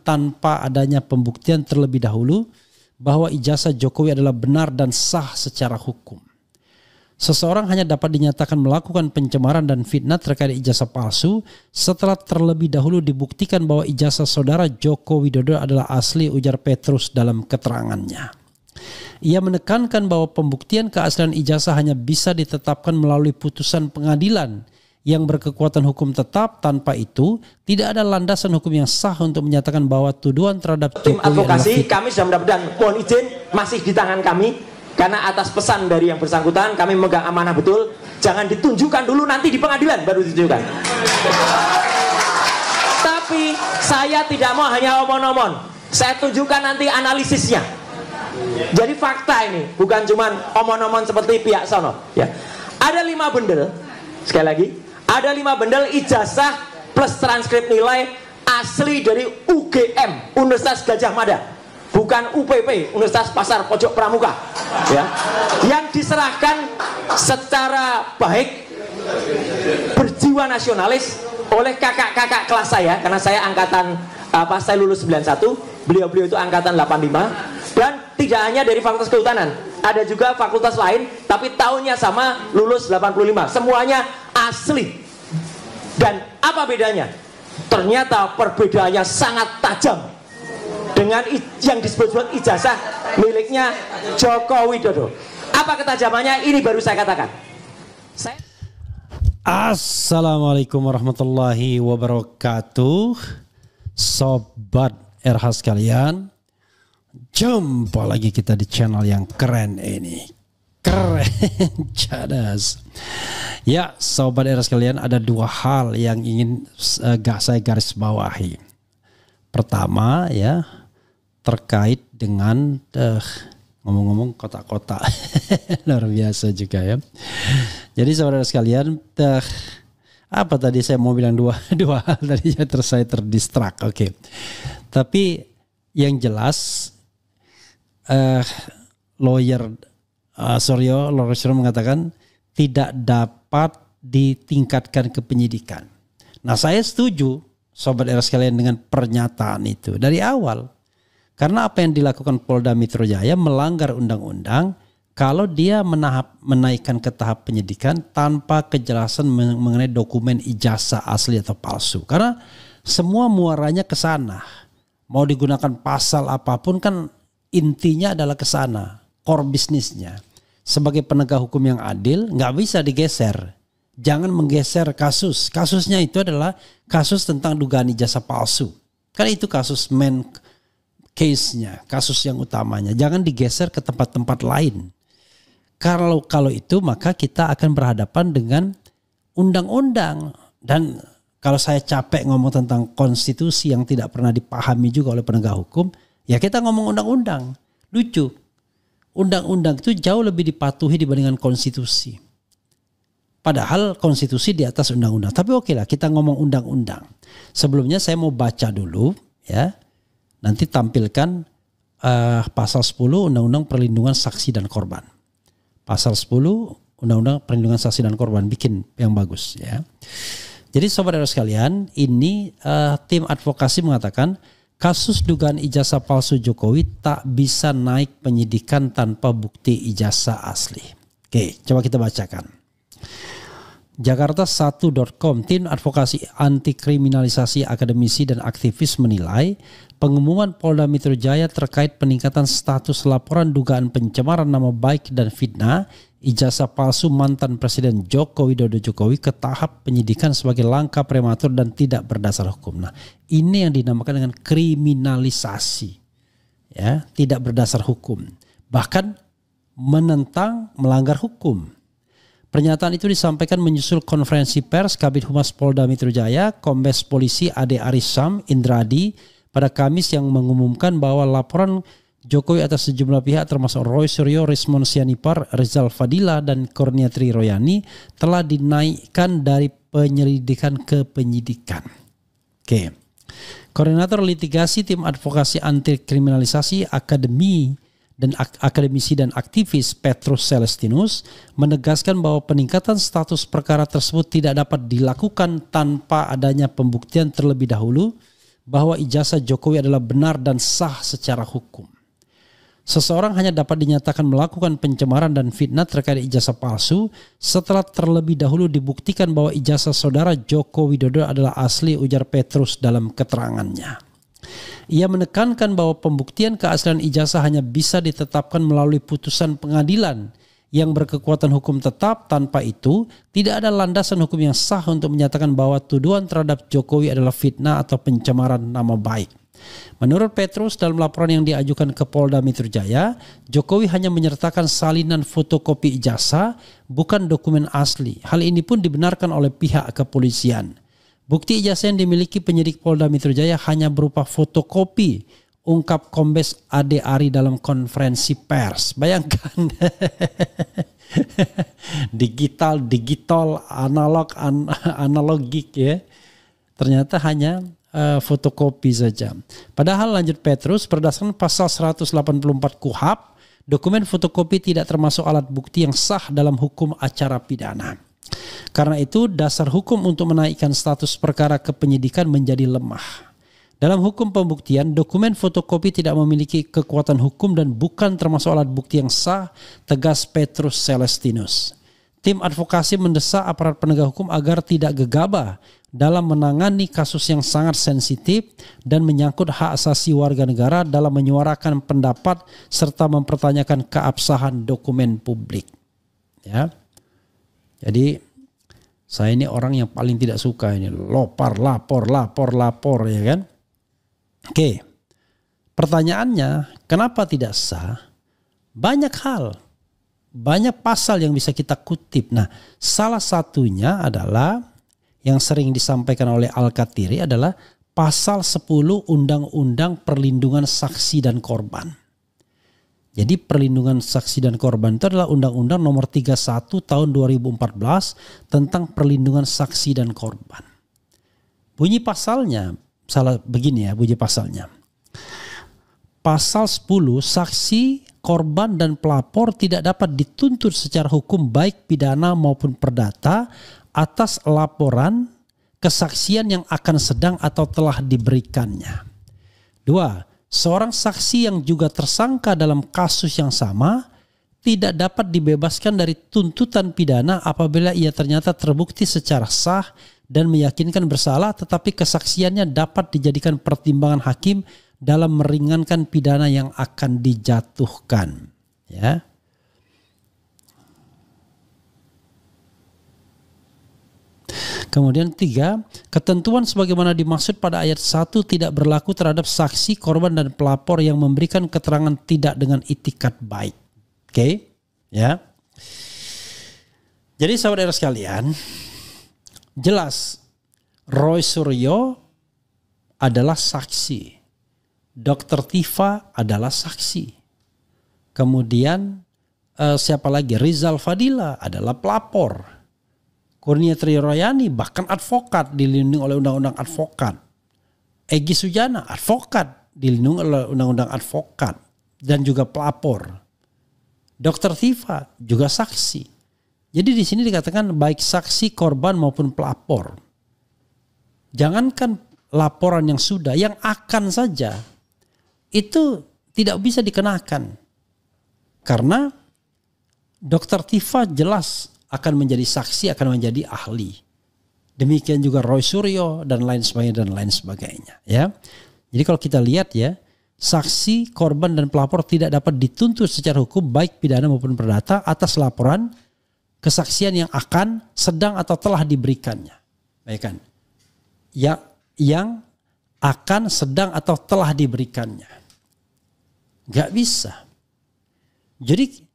tanpa adanya pembuktian terlebih dahulu bahwa ijazah Jokowi adalah benar dan sah secara hukum. Seseorang hanya dapat dinyatakan melakukan pencemaran dan fitnah terkait ijazah palsu setelah terlebih dahulu dibuktikan bahwa ijazah saudara Joko Widodo adalah asli, ujar Petrus dalam keterangannya. Ia menekankan bahwa pembuktian keaslian ijazah hanya bisa ditetapkan melalui putusan pengadilan yang berkekuatan hukum tetap. Tanpa itu, tidak ada landasan hukum yang sah untuk menyatakan bahwa tuduhan terhadap Jokowi. Tim advokasi kami sudah mendapatkan, mohon izin, masih di tangan kami. Karena atas pesan dari yang bersangkutan kami memegang amanah betul. Jangan ditunjukkan dulu, nanti di pengadilan baru ditunjukkan. Tapi saya tidak mau hanya omong-omong. Saya tunjukkan nanti analisisnya. Jadi fakta ini, bukan cuma omong-omong seperti pihak sono. Ya. Ada 5 bendel, sekali lagi, ada 5 bendel ijazah plus transkrip nilai asli dari UGM, Universitas Gadjah Mada. Bukan UPP, Universitas Pasar Pojok Pramuka, ya, yang diserahkan secara baik, berjiwa nasionalis oleh kakak-kakak kelas saya, karena saya angkatan saya lulus 91, beliau itu angkatan 85, dan tidak hanya dari Fakultas Kehutanan, ada juga fakultas lain, tapi tahunnya sama, lulus 85, semuanya asli. Dan apa bedanya? Ternyata perbedaannya sangat tajam dengan yang disebut ijazah miliknya Joko Widodo. Apa ketajamannya? Ini baru saya katakan. Assalamualaikum warahmatullahi wabarakatuh. Sobat RH sekalian, jumpa lagi kita di channel yang keren ini. Keren, cadas. Ya, sobat RH sekalian, ada 2 hal yang ingin saya garis bawahi. Pertama, ya, terkait dengan ngomong-ngomong kota-kota. Luar biasa juga ya. Jadi saudara sekalian, apa tadi saya mau bilang dua hal tadi, saya terdistrak. Oke. Tapi yang jelas lawyer Suryo mengatakan tidak dapat ditingkatkan ke penyidikan. Nah, saya setuju sobat era sekalian dengan pernyataan itu dari awal. Karena apa yang dilakukan Polda Metro Jaya melanggar undang-undang kalau dia menaikkan ke tahap penyidikan tanpa kejelasan mengenai dokumen ijazah asli atau palsu. Karena semua muaranya ke sana. Mau digunakan pasal apapun kan intinya adalah ke sana, core bisnisnya. Sebagai penegak hukum yang adil nggak bisa digeser. Jangan menggeser kasus. Kasusnya itu adalah kasus tentang dugaan ijazah palsu. Karena itu kasus main case-nya, kasus yang utamanya. Jangan digeser ke tempat-tempat lain. Kalau itu maka kita akan berhadapan dengan undang-undang. Dan kalau saya capek ngomong tentang konstitusi yang tidak pernah dipahami juga oleh penegak hukum, ya kita ngomong undang-undang. Lucu. Undang-undang itu jauh lebih dipatuhi dibandingkan konstitusi. Padahal konstitusi di atas undang-undang. Tapi oke lah, kita ngomong undang-undang. Sebelumnya saya mau baca dulu ya. Nanti tampilkan pasal 10 Undang-Undang Perlindungan Saksi dan Korban. Pasal 10 Undang-Undang Perlindungan Saksi dan Korban, bikin yang bagus ya. Jadi sobat sekalian, ini tim advokasi mengatakan kasus dugaan ijazah palsu Jokowi tak bisa naik penyidikan tanpa bukti ijazah asli. Oke, coba kita bacakan. Jakarta1.com, tim advokasi anti kriminalisasi akademisi dan aktivis menilai pengumuman Polda Metro Jaya terkait peningkatan status laporan dugaan pencemaran nama baik dan fitnah ijazah palsu mantan Presiden Joko Widodo Jokowi ke tahap penyidikan sebagai langkah prematur dan tidak berdasar hukum. Nah, ini yang dinamakan dengan kriminalisasi. Ya, tidak berdasar hukum. Bahkan menentang, melanggar hukum. Pernyataan itu disampaikan menyusul konferensi pers Kabid Humas Polda Metro Jaya, Kombes Polisi Ade Arisam Indradi pada Kamis yang mengumumkan bahwa laporan Jokowi atas sejumlah pihak termasuk Roy Suryo, Rismon Sianipar, Rizal Fadila dan Kurniatri Royani telah dinaikkan dari penyelidikan ke penyidikan. Oke. Koordinator litigasi tim advokasi anti kriminalisasi akademisi dan aktivis Petrus Celestinus menegaskan bahwa peningkatan status perkara tersebut tidak dapat dilakukan tanpa adanya pembuktian terlebih dahulu bahwa ijazah Jokowi adalah benar dan sah secara hukum. Seseorang hanya dapat dinyatakan melakukan pencemaran dan fitnah terkait ijazah palsu setelah terlebih dahulu dibuktikan bahwa ijazah saudara Joko Widodo adalah asli, ujar Petrus dalam keterangannya. Ia menekankan bahwa pembuktian keaslian ijazah hanya bisa ditetapkan melalui putusan pengadilan yang berkekuatan hukum tetap. Tanpa itu, tidak ada landasan hukum yang sah untuk menyatakan bahwa tuduhan terhadap Jokowi adalah fitnah atau pencemaran nama baik. Menurut Petrus, dalam laporan yang diajukan ke Polda Metro Jaya, Jokowi hanya menyertakan salinan fotokopi ijazah, bukan dokumen asli. Hal ini pun dibenarkan oleh pihak kepolisian. Bukti ijazah yang dimiliki penyidik Polda Metro Jaya hanya berupa fotokopi, ungkap Kombes Ade Ari dalam konferensi pers. Bayangkan, digital, analogik ya. Ternyata hanya fotokopi saja. Padahal lanjut Petrus, berdasarkan pasal 184 KUHP, dokumen fotokopi tidak termasuk alat bukti yang sah dalam hukum acara pidana. Karena itu, dasar hukum untuk menaikkan status perkara ke penyidikan menjadi lemah. Dalam hukum pembuktian, dokumen fotokopi tidak memiliki kekuatan hukum dan bukan termasuk alat bukti yang sah, tegas Petrus Celestinus. Tim advokasi mendesak aparat penegak hukum agar tidak gegabah dalam menangani kasus yang sangat sensitif dan menyangkut hak asasi warga negara dalam menyuarakan pendapat serta mempertanyakan keabsahan dokumen publik. Ya. Jadi saya ini orang yang paling tidak suka ini lapor ya kan. Oke. Pertanyaannya, kenapa tidak sah? Banyak hal. Banyak pasal yang bisa kita kutip. Nah, salah satunya adalah yang sering disampaikan oleh Al-Katiri adalah pasal 10 Undang-Undang Perlindungan Saksi dan Korban. Jadi perlindungan saksi dan korban itu adalah Undang-Undang nomor 31 tahun 2014 tentang perlindungan saksi dan korban. Bunyi pasalnya, bunyi pasalnya. Pasal 10, saksi, korban dan pelapor tidak dapat dituntut secara hukum baik pidana maupun perdata atas laporan kesaksian yang akan sedang atau telah diberikannya. 2. Seorang saksi yang juga tersangka dalam kasus yang sama tidak dapat dibebaskan dari tuntutan pidana apabila ia ternyata terbukti secara sah dan meyakinkan bersalah, tetapi kesaksiannya dapat dijadikan pertimbangan hakim dalam meringankan pidana yang akan dijatuhkan. Ya. Kemudian 3, ketentuan sebagaimana dimaksud pada ayat 1 tidak berlaku terhadap saksi, korban dan pelapor yang memberikan keterangan tidak dengan itikat baik. Oke, ya. Jadi saudara sekalian, jelas Roy Suryo adalah saksi. Dr. Tifa adalah saksi. Kemudian siapa lagi? Rizal Fadila adalah pelapor. Kurnia Triroyani bahkan advokat, dilindungi oleh undang-undang advokat. Egy Sujana advokat, dilindungi oleh undang-undang advokat dan juga pelapor. Dr. Tifa juga saksi. Jadi di sini dikatakan baik saksi, korban maupun pelapor. Jangankan laporan yang sudah, yang akan saja itu tidak bisa dikenakan. Karena Dr. Tifa jelas akan menjadi saksi, akan menjadi ahli. Demikian juga Roy Suryo dan lain sebagainya. Ya. Jadi kalau kita lihat ya, saksi, korban dan pelapor tidak dapat dituntut secara hukum baik pidana maupun perdata atas laporan kesaksian yang akan, sedang atau telah diberikannya. Baik kan? Yang akan, sedang atau telah diberikannya. Gak bisa. Jadi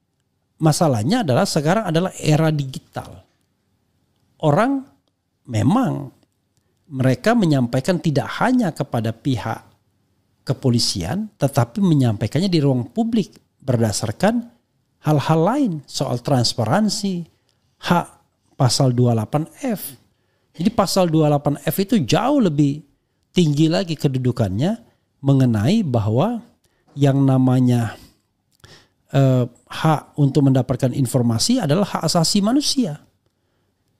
masalahnya adalah sekarang adalah era digital. Orang memang mereka menyampaikan tidak hanya kepada pihak kepolisian, tetapi menyampaikannya di ruang publik berdasarkan hal-hal lain soal transparansi, hak pasal 28F. Jadi pasal 28F itu jauh lebih tinggi lagi kedudukannya mengenai bahwa yang namanya hak untuk mendapatkan informasi adalah hak asasi manusia.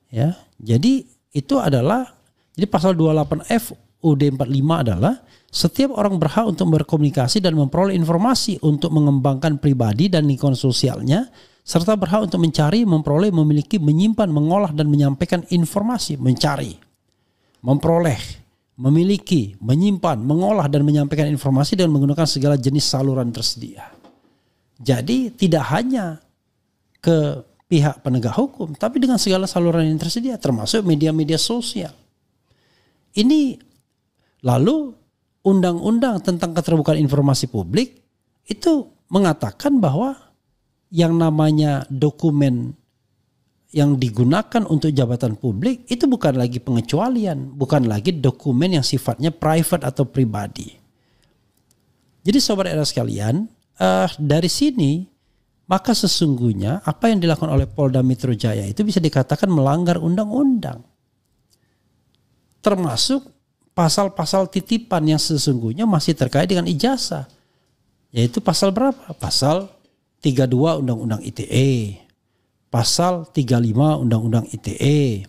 Ya, jadi itu adalah, jadi pasal 28F UUD 45 adalah setiap orang berhak untuk berkomunikasi dan memperoleh informasi untuk mengembangkan pribadi dan lingkungan sosialnya, serta berhak untuk mencari, memperoleh, memiliki, menyimpan, mengolah, dan menyampaikan informasi. Mencari, memperoleh, memiliki, menyimpan, mengolah, dan menyampaikan informasi dengan menggunakan segala jenis saluran tersedia. Jadi tidak hanya ke pihak penegak hukum, tapi dengan segala saluran yang tersedia, termasuk media-media sosial. Ini lalu undang-undang tentang keterbukaan informasi publik itu mengatakan bahwa yang namanya dokumen yang digunakan untuk jabatan publik itu bukan lagi pengecualian, bukan lagi dokumen yang sifatnya private atau pribadi. Jadi sobat era sekalian, dari sini maka sesungguhnya apa yang dilakukan oleh Polda Metro Jaya itu bisa dikatakan melanggar undang-undang. Termasuk pasal-pasal titipan yang sesungguhnya masih terkait dengan ijazah. Yaitu pasal berapa? Pasal 32 Undang-Undang ITE, pasal 35 Undang-Undang ITE,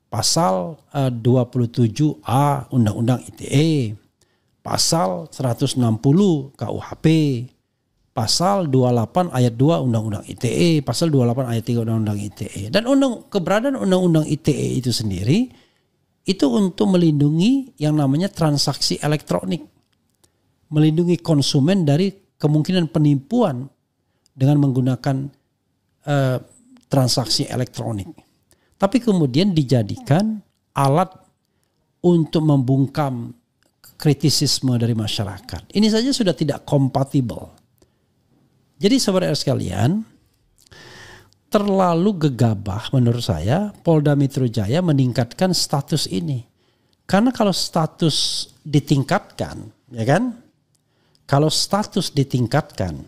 pasal 27A Undang-Undang ITE, pasal 160 KUHP, pasal 28 ayat 2 Undang-Undang ITE, pasal 28 ayat 3 Undang-Undang ITE. Dan keberadaan Undang-Undang ITE itu sendiri itu untuk melindungi yang namanya transaksi elektronik, melindungi konsumen dari kemungkinan penipuan dengan menggunakan transaksi elektronik. Tapi kemudian dijadikan alat untuk membungkam kritisisme dari masyarakat. Ini saja sudah tidak kompatibel. Jadi saudara sekalian, terlalu gegabah menurut saya Polda Metro Jaya meningkatkan status ini. Karena kalau status ditingkatkan, ya kan? Kalau status ditingkatkan,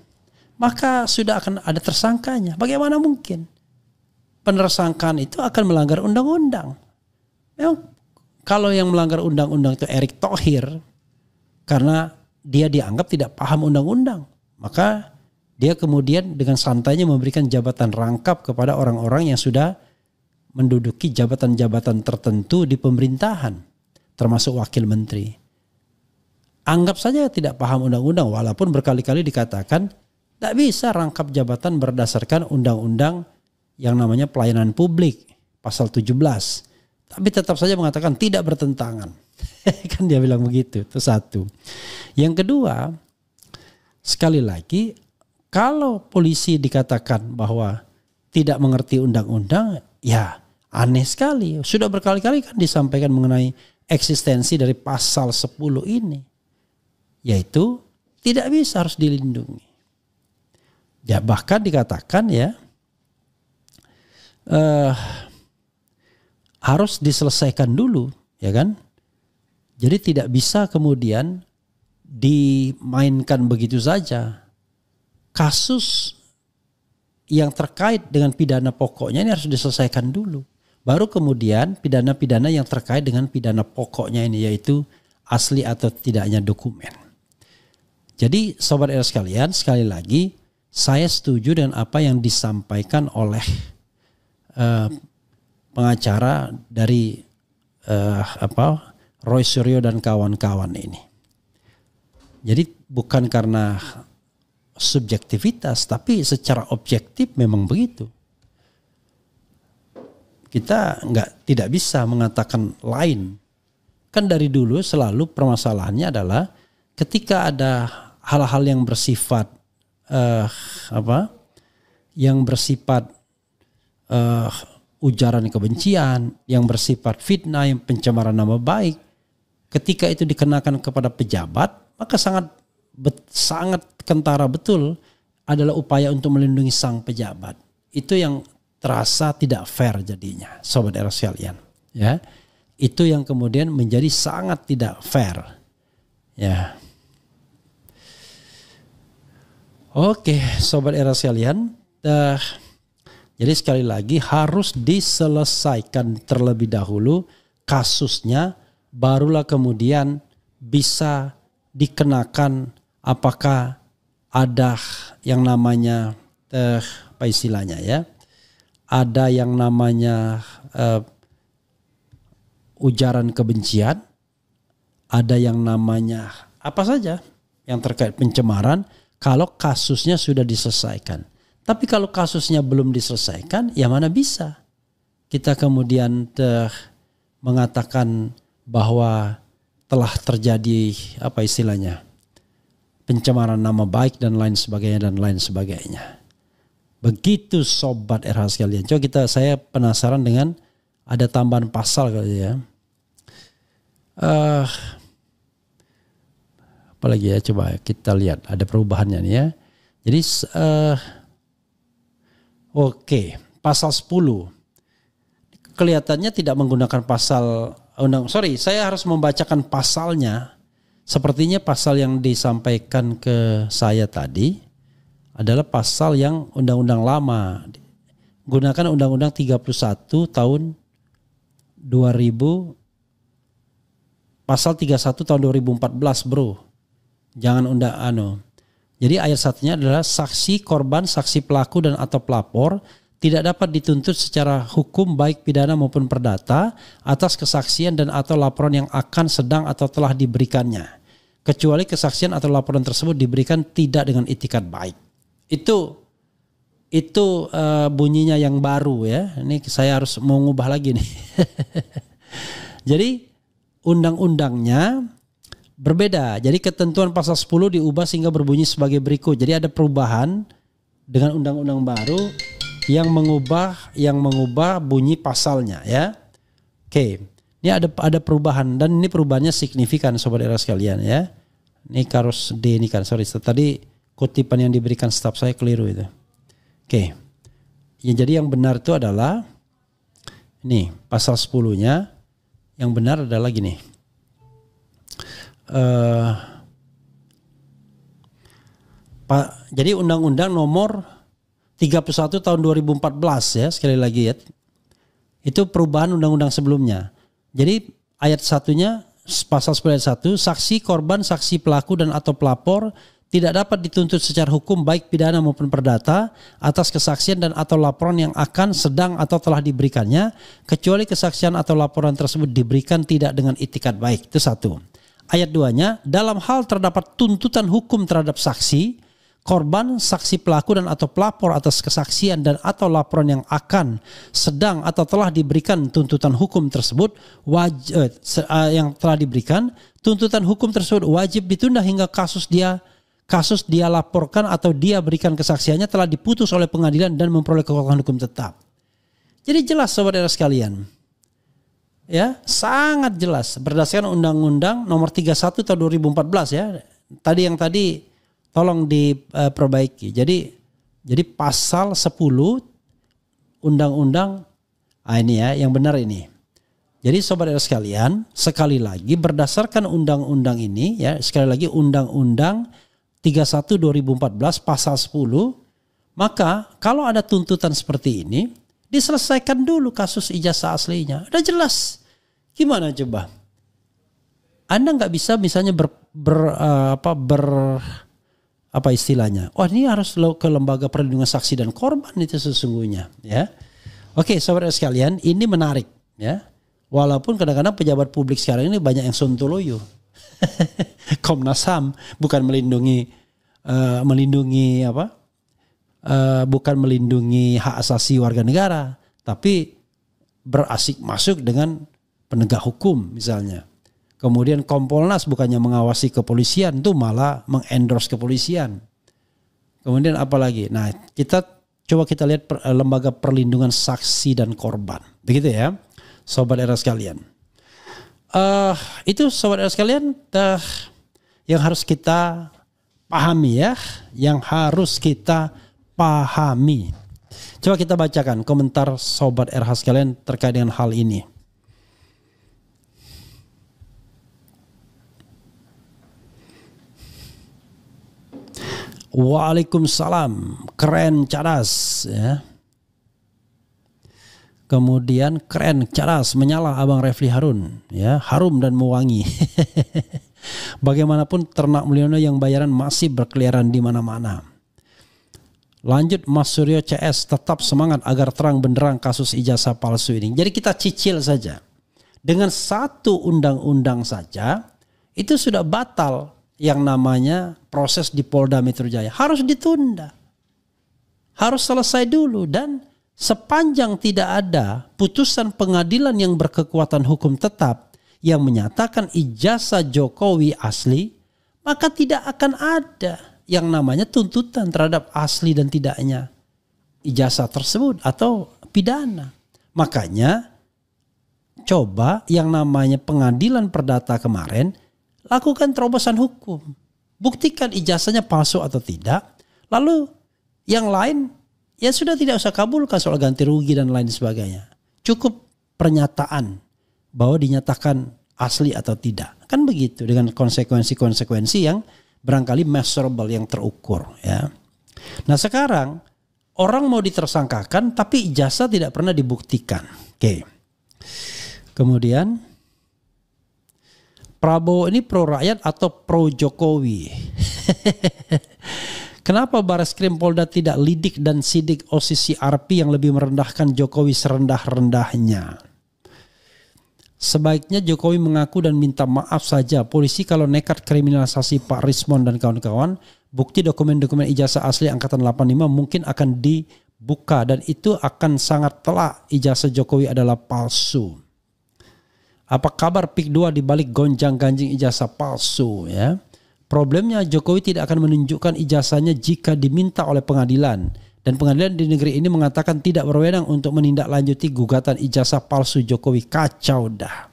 maka sudah akan ada tersangkanya. Bagaimana mungkin? Penersangkaan itu akan melanggar undang-undang. Memang kalau yang melanggar undang-undang itu Erick Thohir, karena dia dianggap tidak paham undang-undang, maka dia kemudian dengan santainya memberikan jabatan rangkap kepada orang-orang yang sudah menduduki jabatan-jabatan tertentu di pemerintahan, termasuk wakil menteri. Anggap saja tidak paham undang-undang, walaupun berkali-kali dikatakan tidak bisa rangkap jabatan berdasarkan undang-undang yang namanya pelayanan publik, pasal 17. Tapi tetap saja mengatakan tidak bertentangan. Kan dia bilang begitu, itu satu. Yang kedua, sekali lagi, kalau polisi dikatakan bahwa tidak mengerti undang-undang, ya aneh sekali. Sudah berkali-kali kan disampaikan mengenai eksistensi dari pasal 10 ini. Yaitu tidak bisa, harus dilindungi. Ya bahkan dikatakan ya harus diselesaikan dulu, ya kan? Jadi tidak bisa kemudian dimainkan begitu saja. Kasus yang terkait dengan pidana pokoknya ini harus diselesaikan dulu. Baru kemudian pidana-pidana yang terkait dengan pidana pokoknya ini, yaitu asli atau tidaknya dokumen. Jadi sobat era sekalian, sekali lagi saya setuju dengan apa yang disampaikan oleh pengacara dari Roy Suryo dan kawan-kawan ini. Jadi bukan karena subjektivitas, tapi secara objektif memang begitu. Kita tidak bisa mengatakan lain. Kan dari dulu selalu permasalahannya adalah ketika ada hal-hal yang bersifat ujaran kebencian, yang bersifat fitnah, yang pencemaran nama baik, ketika itu dikenakan kepada pejabat, maka sangat kentara betul adalah upaya untuk melindungi sang pejabat. Itu yang terasa tidak fair jadinya, sobat era sekalian. Ya, itu yang kemudian menjadi sangat tidak fair. Ya. Oke, sobat era sekalian, jadi sekali lagi harus diselesaikan terlebih dahulu kasusnya, barulah kemudian bisa dikenakan apakah ada yang namanya apa istilahnya ya, ada yang namanya ujaran kebencian ada yang namanya apa saja yang terkait pencemaran kalau kasusnya sudah diselesaikan. Tapi kalau kasusnya belum diselesaikan, ya mana bisa kita kemudian mengatakan bahwa telah terjadi apa istilahnya pencemaran nama baik dan lain sebagainya. Begitu sobat RH sekalian. Coba saya penasaran dengan ada tambahan pasal kali ya. Apalagi ya, coba kita lihat ada perubahannya nih ya. Jadi oke, pasal 10 kelihatannya tidak menggunakan pasal saya harus membacakan pasalnya. Sepertinya pasal yang disampaikan ke saya tadi adalah pasal yang undang-undang lama. Gunakan undang-undang 31 tahun 2000, pasal 31 tahun 2014 bro. Jangan Jadi ayat satunya adalah saksi, korban, saksi pelaku dan atau pelapor tidak dapat dituntut secara hukum baik pidana maupun perdata atas kesaksian dan atau laporan yang akan, sedang atau telah diberikannya. Kecuali kesaksian atau laporan tersebut diberikan tidak dengan itikat baik. Itu bunyinya yang baru ya. Ini saya harus mengubah lagi nih. Jadi undang-undangnya berbeda. Jadi ketentuan pasal 10 diubah sehingga berbunyi sebagai berikut. Jadi ada perubahan dengan undang-undang baru yang mengubah bunyi pasalnya ya. Oke. Ini ada perubahan dan ini perubahannya signifikan sobat era sekalian ya. Ini harus ini kan tadi kutipan yang diberikan staf saya keliru itu. Oke. Ya, jadi yang benar itu adalah ini pasal 10-nya. Yang benar adalah gini. Jadi undang-undang nomor 31 tahun 2014 ya, sekali lagi ya. Itu perubahan undang-undang sebelumnya. Jadi ayat satunya pasal 10 ayat 1, saksi, korban, saksi pelaku dan atau pelapor tidak dapat dituntut secara hukum baik pidana maupun perdata atas kesaksian dan atau laporan yang akan, sedang atau telah diberikannya, kecuali kesaksian atau laporan tersebut diberikan tidak dengan itikat baik. Itu satu. Ayat 2-nya, dalam hal terdapat tuntutan hukum terhadap saksi, korban, saksi pelaku dan atau pelapor atas kesaksian dan atau laporan yang akan, sedang atau telah diberikan tuntutan hukum tersebut yang telah diberikan, tuntutan hukum tersebut wajib ditunda hingga kasus dia laporkan atau dia berikan kesaksiannya telah diputus oleh pengadilan dan memperoleh kekuatan hukum tetap. Jadi jelas saudara sekalian. Ya, sangat jelas berdasarkan Undang-Undang nomor 31 tahun 2014 ya. Tadi tolong diperbaiki. Jadi pasal 10 Undang-Undang ini ya, yang benar ini. Jadi saudara sekalian, sekali lagi berdasarkan undang-undang ini ya, sekali lagi Undang-Undang 31 2014 pasal 10, maka kalau ada tuntutan seperti ini, diselesaikan dulu kasus ijazah aslinya. Udah jelas. Gimana coba? Anda nggak bisa misalnya apa istilahnya? Oh, ini harus ke lembaga perlindungan saksi dan korban itu sesungguhnya, ya. Oke, saudara sekalian, ini menarik, ya. Walaupun kadang-kadang pejabat publik sekarang ini banyak yang sontoloyo. Komnas HAM bukan melindungi bukan melindungi hak asasi warga negara, tapi berasik masuk dengan penegak hukum misalnya. Kemudian Kompolnas bukannya mengawasi kepolisian, itu malah mengendorse kepolisian. Kemudian apa lagi? Nah, kita lihat lembaga perlindungan saksi dan korban. Begitu ya, sobat era sekalian. Itu sobat era sekalian yang harus kita pahami ya, yang harus kita pahami. Coba kita bacakan komentar sobat RH sekalian terkait dengan hal ini. Waalaikumsalam, keren, cadas ya. Kemudian keren, cadas, menyala Abang Refli Harun ya, harum dan mewangi. Bagaimanapun ternak Mulyono yang bayaran masih berkeliaran di mana-mana. Lanjut Mas Suryo CS, tetap semangat agar terang benderang kasus ijazah palsu ini. Jadi kita cicil saja. Dengan satu undang-undang saja itu sudah batal yang namanya proses di Polda Metro Jaya. Harus ditunda. Harus selesai dulu, dan sepanjang tidak ada putusan pengadilan yang berkekuatan hukum tetap yang menyatakan ijazah Jokowi asli, maka tidak akan ada yang namanya tuntutan terhadap asli dan tidaknya ijazah tersebut atau pidana. Makanya coba yang namanya pengadilan perdata kemarin lakukan terobosan hukum. Buktikan ijazahnya palsu atau tidak. Lalu yang lain ya sudah tidak usah kabulkan soal ganti rugi dan lain sebagainya. Cukup pernyataan bahwa dinyatakan asli atau tidak. Kan begitu, dengan konsekuensi-konsekuensi yang barangkali measurable, yang terukur ya. Nah sekarang orang mau ditersangkakan tapi ijazah tidak pernah dibuktikan. Oke. Kemudian Prabowo ini pro rakyat atau pro Jokowi? Kenapa Bareskrim Polda tidak lidik dan sidik OSIS CRP yang lebih merendahkan Jokowi serendah-rendahnya? Sebaiknya Jokowi mengaku dan minta maaf saja. Polisi kalau nekat kriminalisasi Pak Rismon dan kawan-kawan, bukti dokumen-dokumen ijazah asli angkatan 85 mungkin akan dibuka dan itu akan sangat telak ijazah Jokowi adalah palsu. Apa kabar PIK 2 dibalik gonjang-ganjing ijazah palsu ya? Problemnya Jokowi tidak akan menunjukkan ijazahnya jika diminta oleh pengadilan. Dan pengadilan di negeri ini mengatakan tidak berwenang untuk menindaklanjuti gugatan ijazah palsu Jokowi. Kacau dah.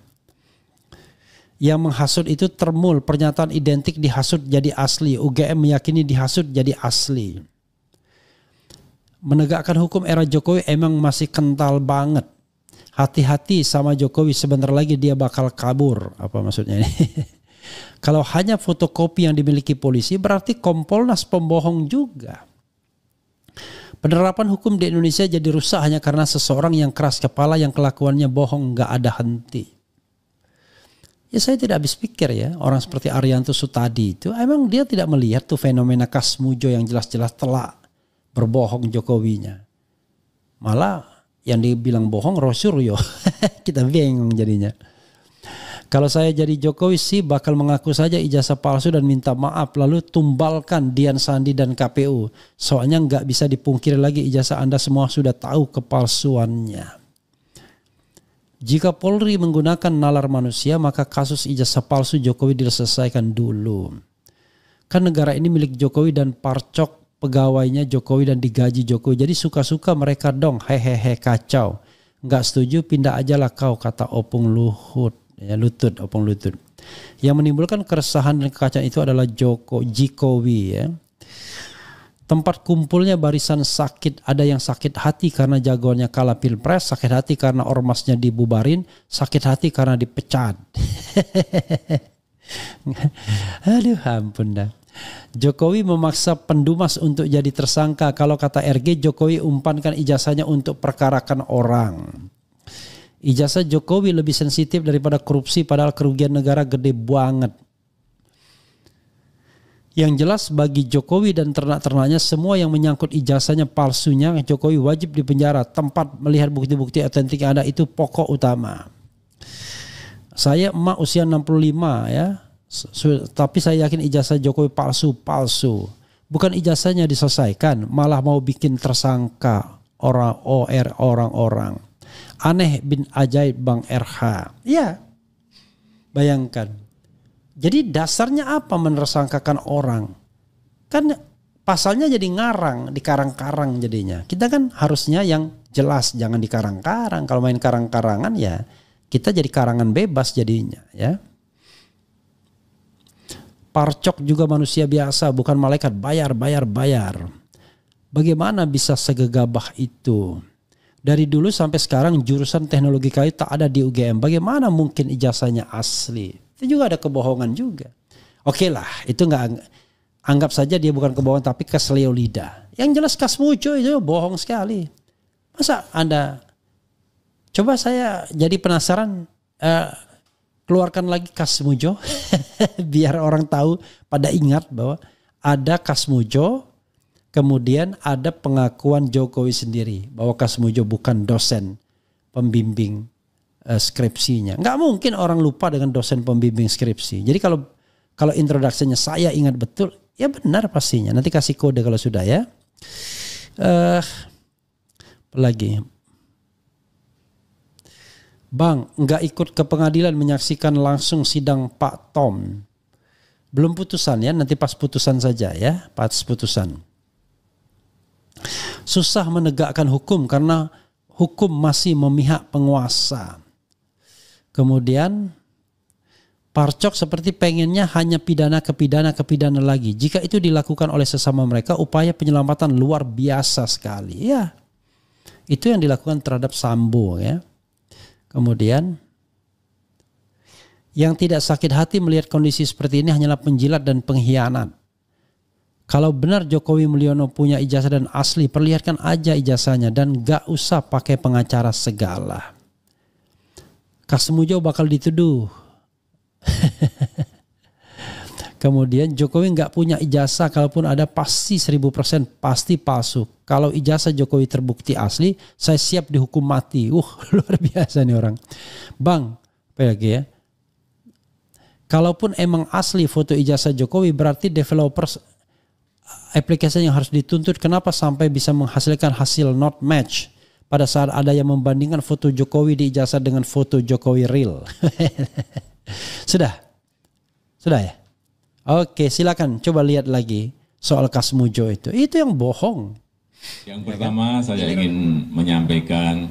Yang menghasut itu termul, pernyataan identik dihasut jadi asli. UGM meyakini dihasut jadi asli. Menegakkan hukum era Jokowi emang masih kental banget. Hati-hati sama Jokowi, sebentar lagi dia bakal kabur. Apa maksudnya ini? Kalau hanya fotokopi yang dimiliki polisi berarti Kompolnas pembohong juga. Penerapan hukum di Indonesia jadi rusak hanya karena seseorang yang keras kepala yang kelakuannya bohong gak ada henti. Ya saya tidak habis pikir ya, orang seperti Arianto Sutadi itu emang dia tidak melihat tuh fenomena Kasmujo yang jelas-jelas telak berbohong Jokowinya. Malah yang dibilang bohong Rosuryo. Kita bingung jadinya. Kalau saya jadi Jokowi sih bakal mengaku saja ijazah palsu dan minta maaf. Lalu tumbalkan Dian Sandi dan KPU. Soalnya nggak bisa dipungkiri lagi ijazah Anda semua sudah tahu kepalsuannya. Jika Polri menggunakan nalar manusia maka kasus ijazah palsu Jokowi diselesaikan dulu. Kan negara ini milik Jokowi dan parcok pegawainya Jokowi dan digaji Jokowi. Jadi suka-suka mereka dong. Hehehe kacau. Nggak setuju pindah aja lah kau, kata Opung Luhut. Ya, Opung Lutut. Yang menimbulkan keresahan dan kekacauan itu adalah Jokowi ya. Tempat kumpulnya barisan sakit, ada yang sakit hati karena jagoannya kalah pilpres, sakit hati karena ormasnya dibubarin, sakit hati karena dipecat. Aduh ampun dah. Jokowi memaksa pendumas untuk jadi tersangka. Kalau kata RG, Jokowi umpankan ijazahnya untuk perkarakan orang. Ijazah Jokowi lebih sensitif daripada korupsi padahal kerugian negara gede banget. Yang jelas bagi Jokowi dan ternak-ternaknya semua yang menyangkut ijazahnya palsunya Jokowi wajib dipenjara. Tempat melihat bukti-bukti otentik yang ada itu pokok utama. Saya emak usia 65 ya. Tapi saya yakin ijazah Jokowi palsu. Bukan ijazahnya diselesaikan, malah mau bikin tersangka orang-orang. Aneh bin ajaib Bang RH. Ya, bayangkan. Jadi dasarnya apa menersangkakan orang? Kan pasalnya jadi ngarang, dikarang-karang jadinya. Kita kan harusnya yang jelas, jangan dikarang-karang. Kalau main karang-karangan ya kita jadi karangan bebas jadinya ya. Parcok juga manusia biasa, bukan malaikat. Bayar. Bagaimana bisa segegabah itu? Dari dulu sampai sekarang jurusan teknologi kayu tak ada di UGM. Bagaimana mungkin ijazahnya asli? Itu juga ada kebohongan juga. Oke lah, itu nggak, anggap saja dia bukan kebohongan tapi keselio lidah. Yang jelas Kasmujo itu bohong sekali. Masa Anda, coba saya jadi penasaran, keluarkan lagi Kasmujo biar orang tahu, pada ingat bahwa ada Kasmujo. Kemudian ada pengakuan Jokowi sendiri bahwa Kasmujo bukan dosen pembimbing skripsinya. Nggak mungkin orang lupa dengan dosen pembimbing skripsi. Jadi kalau introduksinya saya ingat betul, ya benar pastinya. Nanti kasih kode kalau sudah ya. Apa lagi? Bang, nggak ikut ke pengadilan menyaksikan langsung sidang Pak Tom. Belum putusan ya, nanti pas putusan saja ya, pas putusan. Susah menegakkan hukum karena hukum masih memihak penguasa. Kemudian Parcok seperti pengennya hanya pidana ke pidana lagi. Jika itu dilakukan oleh sesama mereka, upaya penyelamatan luar biasa sekali. Ya, itu yang dilakukan terhadap Sambo ya. Kemudian, yang tidak sakit hati melihat kondisi seperti ini hanyalah penjilat dan pengkhianat. Kalau benar Jokowi Mulyono punya ijazah dan asli, perlihatkan aja ijazahnya dan gak usah pakai pengacara segala. Kasmujo bakal dituduh. Kemudian Jokowi nggak punya ijazah, kalaupun ada pasti 1000% pasti palsu. Kalau ijazah Jokowi terbukti asli, saya siap dihukum mati. Luar biasa nih orang. Bang, apa lagi ya? Kalaupun emang asli foto ijazah Jokowi, berarti developers aplikasi yang harus dituntut. Kenapa sampai bisa menghasilkan hasil not match pada saat ada yang membandingkan foto Jokowi di ijazah dengan foto Jokowi real? Sudah ya. Oke, silakan coba lihat lagi soal Kasmujo itu yang bohong. Yang pertama saya ingin menyampaikan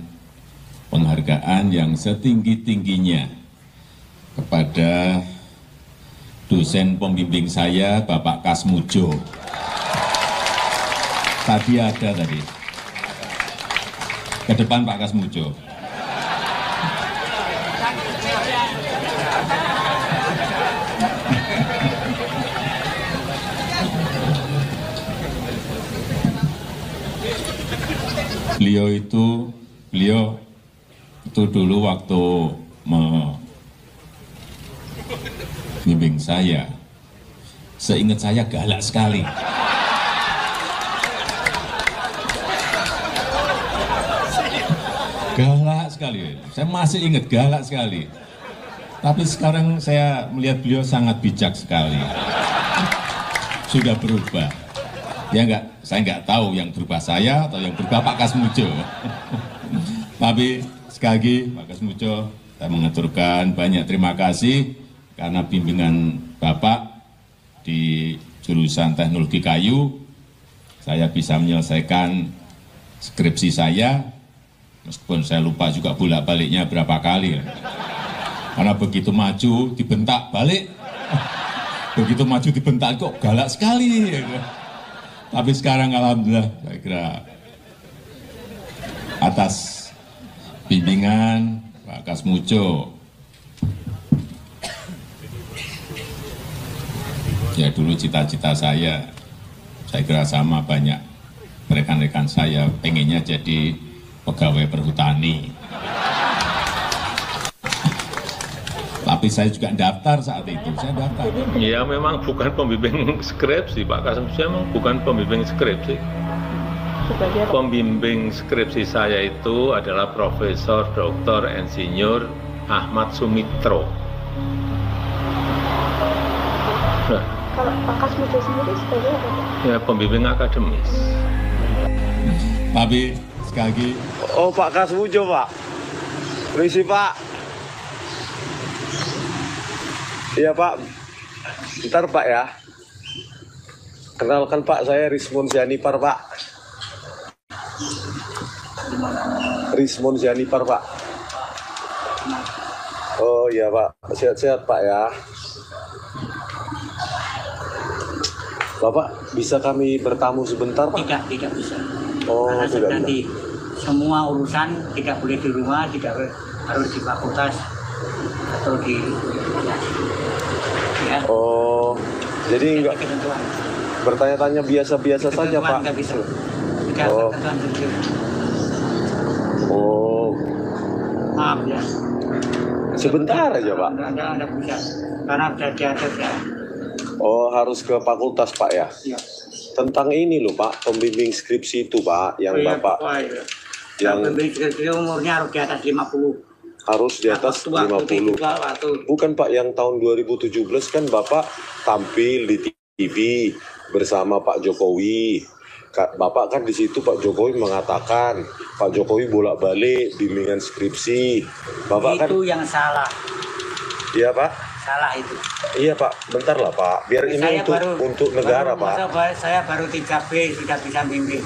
penghargaan yang setinggi-tingginya kepada dosen pembimbing saya, Bapak Kasmujo. Tadi ada tadi. Ke depan Pak Kasmujo. Beliau itu dulu waktu membimbing saya, seingat saya galak sekali. Galak sekali, saya masih ingat galak sekali. Tapi sekarang saya melihat beliau sangat bijak sekali. Sudah berubah. Ya enggak, saya enggak tahu yang berubah saya atau yang berubah Pak Kasmujo. Tapi sekali lagi Pak Kasmujo, saya mengaturkan banyak terima kasih karena bimbingan Bapak di jurusan teknologi kayu, saya bisa menyelesaikan skripsi saya, meskipun saya lupa juga bolak-baliknya berapa kali. Karena begitu maju dibentak balik, begitu maju dibentak kok galak sekali. Tapi sekarang alhamdulillah saya kira atas bimbingan Pak Kasmujo, ya dulu cita-cita saya kira sama banyak rekan-rekan saya, pengennya jadi pegawai perhutani. Tapi saya juga daftar saat itu, saya daftar. Ya memang bukan pembimbing skripsi, Pak Kasmujo memang bukan pembimbing skripsi. Pembimbing skripsi saya itu adalah Profesor Dr. Insinyur Ahmad Sumitro. Nah, kalau Pak Kasmujo sendiri sebagai apa? Ya pembimbing akademis. Tapi sekali lagi. Oh Pak Kasmujo Pak, permisi Pak. Iya Pak, bentar Pak ya. Kenalkan Pak, saya Rismon Sianipar Pak. Rismon Sianipar Pak. Oh iya Pak, sehat-sehat Pak ya. Bapak bisa kami bertamu sebentar Pak? Tidak bisa. Oh, karena tidak nanti semua urusan tidak boleh di rumah, tidak harus di fakultas atau di ya. Oh, jadi enggak bertanya-tanya biasa-biasa saja Pak? Enggak bisa. Tidak Oh. Oh, Maaf ya. sebentar aja Pak. Anda bisa. Karena sudah diatur ya. Oh, harus ke fakultas Pak ya? Ya. Tentang ini loh Pak, pembimbing skripsi itu Pak, yang Oh, iya, Bapak Pak, iya. yang Pembimbing skripsi umurnya harus di atas 50. harus di atas 50. Bukan Pak, yang tahun 2017 kan Bapak tampil di TV bersama Pak Jokowi. Bapak kan di situ Pak Jokowi mengatakan Pak Jokowi bolak-balik bimbingan skripsi. Bapak itu kan yang salah. Iya Pak. Salah itu. Iya Pak, bentar lah Pak. Biar ini untuk negara Pak. Saya baru 3B sudah bisa bimbing.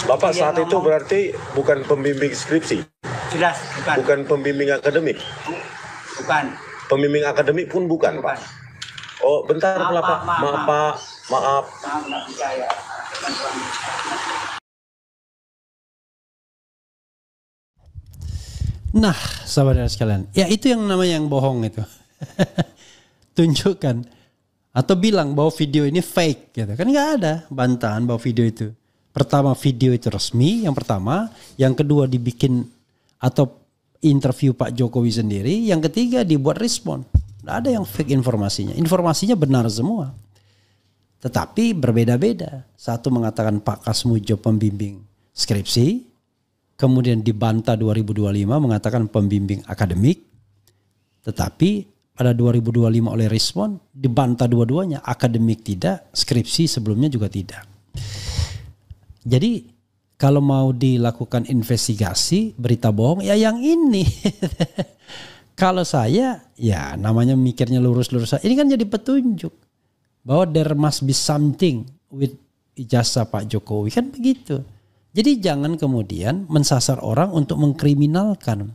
Bapak saat itu berarti bukan pembimbing skripsi. Jelas bukan. Bukan pembimbing akademik. Bukan. Pembimbing akademik pun bukan Pak. Oh bentar lah Pak. Maaf Pak. Maaf. Nggak bisa ya. Nah, sahabat sekalian, ya itu yang namanya yang bohong itu. Tunjukkan atau bilang bahwa video ini fake gitu. Kan nggak ada bantahan bahwa video itu. Pertama, video itu resmi, yang pertama, yang kedua dibikin atau interview Pak Jokowi sendiri, yang ketiga dibuat respon. Nggak ada yang fake informasinya. Informasinya benar semua. Tetapi berbeda-beda. Satu mengatakan Pak Kasmujo pembimbing skripsi, kemudian dibantah 2025 mengatakan pembimbing akademik. Tetapi pada 2025 oleh respon dibantah dua-duanya, akademik tidak, skripsi sebelumnya juga tidak. Jadi kalau mau dilakukan investigasi berita bohong ya yang ini. Kalau saya ya namanya mikirnya lurus-lurus. Ini kan jadi petunjuk bahwa there must be something with ijazah Pak Jokowi, kan begitu. Jadi jangan kemudian mensasar orang untuk mengkriminalkan.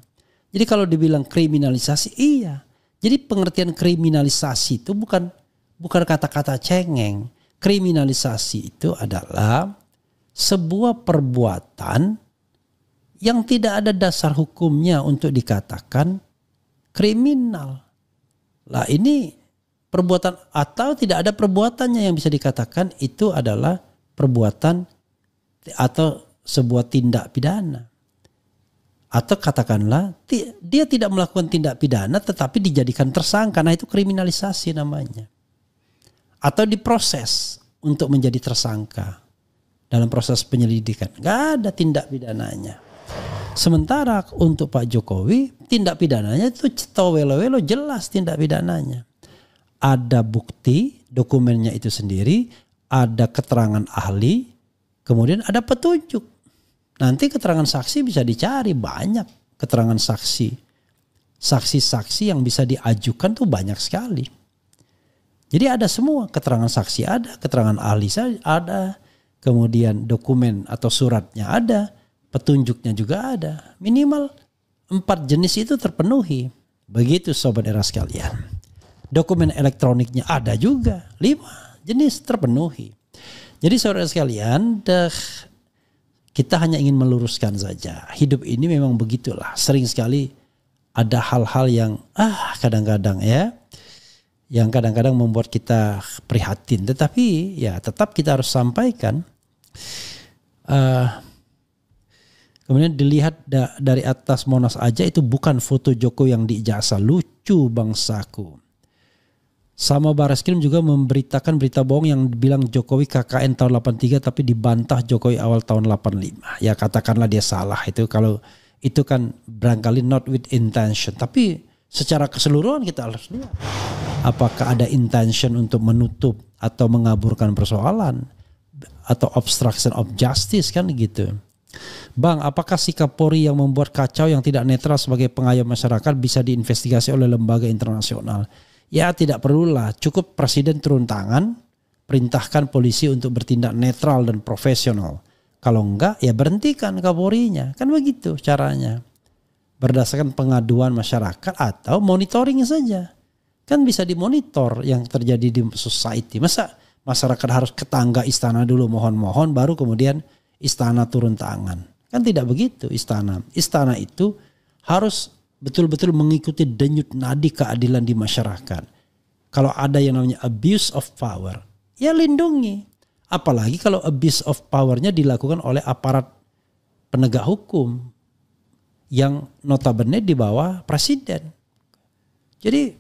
Jadi kalau dibilang kriminalisasi, iya. Jadi pengertian kriminalisasi itu bukan kata-kata cengeng. Kriminalisasi itu adalah sebuah perbuatan yang tidak ada dasar hukumnya untuk dikatakan kriminal. Lah ini perbuatan atau tidak ada perbuatannya yang bisa dikatakan itu adalah perbuatan atau sebuah tindak pidana. Atau katakanlah dia tidak melakukan tindak pidana tetapi dijadikan tersangka. Nah itu kriminalisasi namanya. Atau diproses untuk menjadi tersangka dalam proses penyelidikan. Gak ada tindak pidananya. Sementara untuk Pak Jokowi tindak pidananya itu cetowelo-welo, jelas tindak pidananya. Ada bukti dokumennya itu sendiri, ada keterangan ahli, kemudian ada petunjuk. Nanti keterangan saksi bisa dicari, banyak keterangan saksi. Saksi-saksi yang bisa diajukan tuh banyak sekali. Jadi ada semua, keterangan saksi ada, keterangan ahli ada, kemudian dokumen atau suratnya ada, petunjuknya juga ada. Minimal 4 jenis itu terpenuhi. Begitu sobat era sekalian. Dokumen elektroniknya ada juga, 5 jenis terpenuhi. Jadi saudara sekalian, kita hanya ingin meluruskan saja. Hidup ini memang begitulah. Sering sekali ada hal-hal yang kadang-kadang ya, yang kadang-kadang membuat kita prihatin. Tetapi ya tetap kita harus sampaikan. Kemudian dilihat dari atas Monas aja itu bukan foto Jokowi yang diijazah. Lucu bangsaku. Sama Barreskrim juga memberitakan berita bohong yang bilang Jokowi KKN tahun 83 tapi dibantah Jokowi awal tahun 85. Ya katakanlah dia salah itu, kalau itu kan barangkali not with intention. Tapi secara keseluruhan kita harus lihat apakah ada intention untuk menutup atau mengaburkan persoalan atau obstruction of justice kan gitu. Bang, apakah sikap Polri yang membuat kacau yang tidak netral sebagai pengayom masyarakat bisa diinvestigasi oleh lembaga internasional? Ya tidak perlulah, cukup presiden turun tangan, perintahkan polisi untuk bertindak netral dan profesional. Kalau enggak ya berhentikan Kapolrinya, kan begitu caranya. Berdasarkan pengaduan masyarakat atau monitoring saja. Kan bisa dimonitor yang terjadi di society. Masa masyarakat harus ke tangga istana dulu mohon-mohon baru kemudian istana turun tangan. Kan tidak begitu istana. Istana itu harus betul-betul mengikuti denyut nadi keadilan di masyarakat. Kalau ada yang namanya abuse of power, ya lindungi. Apalagi kalau abuse of powernya dilakukan oleh aparat penegak hukum yang notabene di bawah presiden. Jadi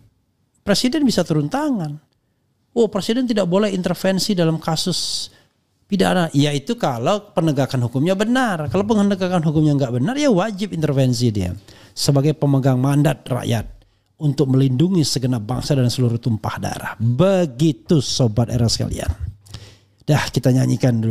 presiden bisa turun tangan. Oh, presiden tidak boleh intervensi dalam kasus pidana. Ya itu kalau penegakan hukumnya benar. Kalau penegakan hukumnya nggak benar ya wajib intervensi dia. sebagai pemegang mandat rakyat untuk melindungi segenap bangsa dan seluruh tumpah darah. Begitu Sobat Era sekalian. Dah, kita nyanyikan dulu.